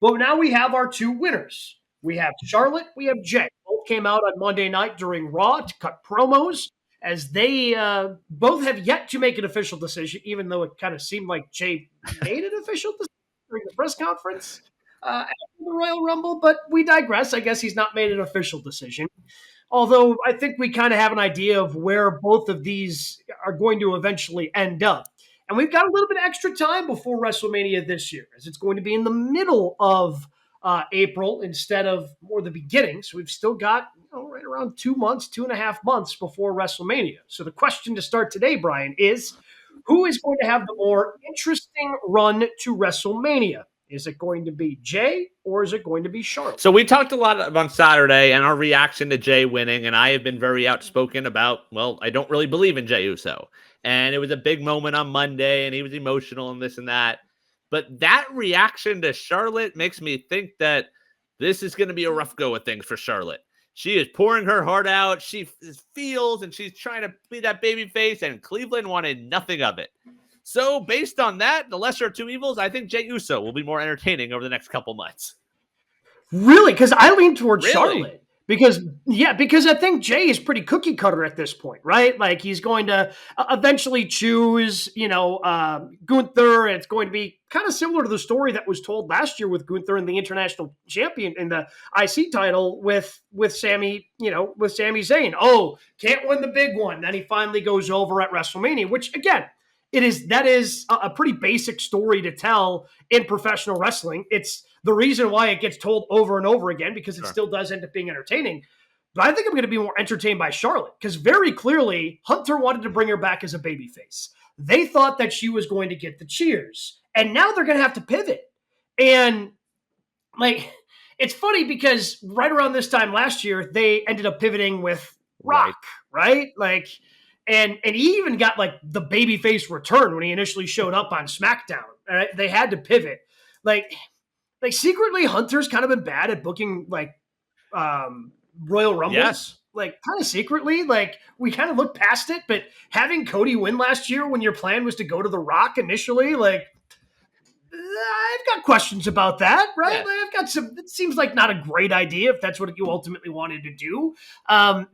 But now we have our two winners. We have Charlotte, we have Jey. Both came out on Monday night during Raw to cut promos as they both have yet to make an official decision, even though it kind of seemed like Jey made an official decision during the press conference after the Royal Rumble. But we digress. I guess he's not made an official decision. Although I think we kind of have an idea of where both of these are going to eventually end up. And we've got a little bit of extra time before WrestleMania this year, as it's going to be in the middle of April instead of more the beginning. So we've still got right around 2 months, 2.5 months before WrestleMania. So the question to start today, Brian, is who is going to have the more interesting run to WrestleMania? Is it going to be Jey or is it going to be Charlotte? So we talked a lot on Saturday and our reaction to Jey winning, and I have been very outspoken about, well, I don't really believe in Jey Uso. And it was a big moment on Monday, and he was emotional and this and that. But that reaction to Charlotte makes me think that this is going to be a rough go of things for Charlotte. She is pouring her heart out. She feels, and she's trying to be that baby face, and Cleveland wanted nothing of it. So based on that, the lesser of two evils, I think Jey Uso will be more entertaining over the next couple months. Really? Because I lean towards Charlotte. Because I think Jey is pretty cookie cutter at this point, right? Like he's going to eventually choose, Gunther. It's going to be kind of similar to the story that was told last year with Gunther and the international champion in the IC title with Sami, with Sami Zayn. Oh, can't win the big one. Then he finally goes over at WrestleMania, which again, that is a pretty basic story to tell in professional wrestling. It's the reason why it gets told over and over again because it still does end up being entertaining. But I think I'm going to be more entertained by Charlotte because very clearly Hunter wanted to bring her back as a babyface. They thought that she was going to get the cheers. And now they're going to have to pivot. And it's funny because right around this time last year, they ended up pivoting with Rock, right? And he even got the babyface return when he initially showed up on SmackDown. They had to pivot. Secretly, Hunter's kind of been bad at booking Royal Rumbles. Yes. Kind of secretly. We kind of looked past it, but having Cody win last year when your plan was to go to The Rock initially, I've got questions about that, right? Yeah. I've got some. It seems like not a great idea if that's what you ultimately wanted to do. And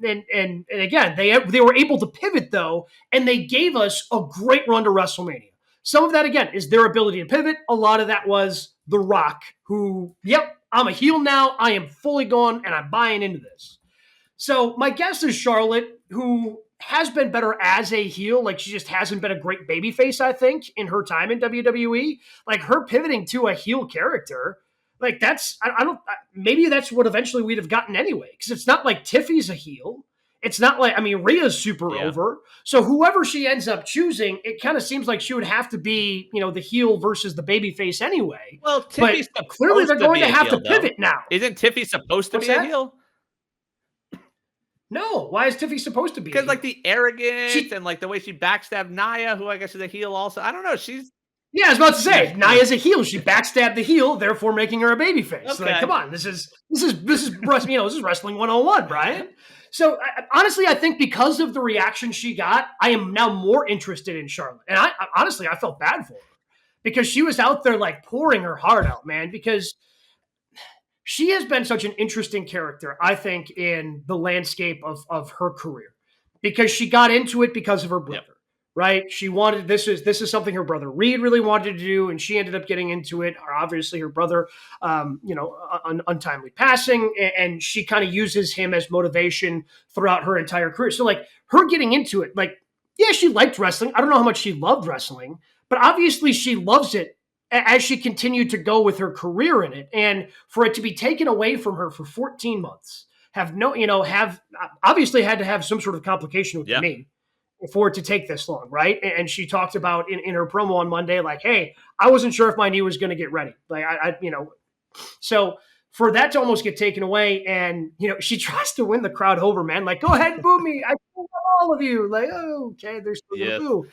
again, they were able to pivot though, and they gave us a great run to WrestleMania. Some of that again is their ability to pivot. A lot of that was The Rock, who, I'm a heel now. I am fully gone, and I'm buying into this. So my guess is Charlotte, who has been better as a heel. She just hasn't been a great babyface, I think, in her time in WWE. Her pivoting to a heel character, maybe that's what eventually we'd have gotten anyway. Because it's not like Tiffy's a heel. It's not Rhea's super over. So whoever she ends up choosing, it kind of seems like she would have to be, the heel versus the babyface anyway. Well, Tiffy's clearly they're going to have to pivot now. Isn't Tiffy supposed to be a heel? No, why is Tiffy supposed to be? Because the arrogance and the way she backstabbed Nia, who I guess is a heel also. I don't know. I was about to say Nia's a heel. She backstabbed the heel, therefore making her a babyface. Okay. Come on, this is wrestling 101, Brian. So honestly, I think because of the reaction she got, I am now more interested in Charlotte. And I honestly felt bad for her because she was out there pouring her heart out, man, because she has been such an interesting character, I think, in the landscape of her career because she got into it because of her brother, right? She wanted, this is something her brother Reed really wanted to do, and she ended up getting into it. Obviously her brother, untimely passing, and she kind of uses him as motivation throughout her entire career. So her getting into it, she liked wrestling. I don't know how much she loved wrestling, but obviously she loves it as she continued to go with her career in it. And for it to be taken away from her for 14 months, have obviously had to have some sort of complication with the knee for it to take this long, right? And she talked about in her promo on Monday, hey, I wasn't sure if my knee was going to get ready. So for that to almost get taken away, and, she tries to win the crowd over, man. Go ahead, boo me. I love all of you. Okay, there's still the boo.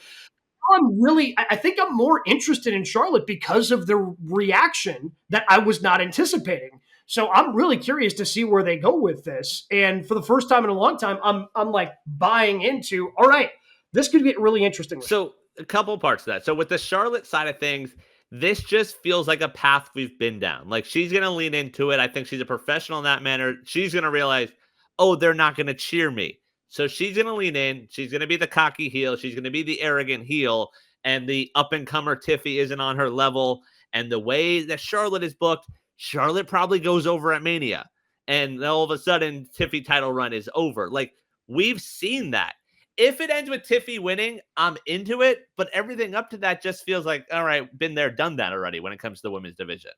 I think I'm more interested in Charlotte because of the reaction that I was not anticipating. So I'm really curious to see where they go with this. And for the first time in a long time, I'm buying into, all right, this could get really interesting. So a couple parts of that. So with the Charlotte side of things, This just feels like a path we've been down. Like, she's going to lean into it. I think she's a professional in that manner. She's going to realize, oh, they're not going to cheer me. So she's going to lean in. She's going to be the cocky heel. She's going to be the arrogant heel. And the up-and-comer Tiffy isn't on her level. And the way that Charlotte is booked, Charlotte probably goes over at Mania. And all of a sudden, Tiffy title run is over. Like, we've seen that. If it ends with Tiffy winning, I'm into it. But everything up to that just feels like, all right, been there, done that already when it comes to the women's division.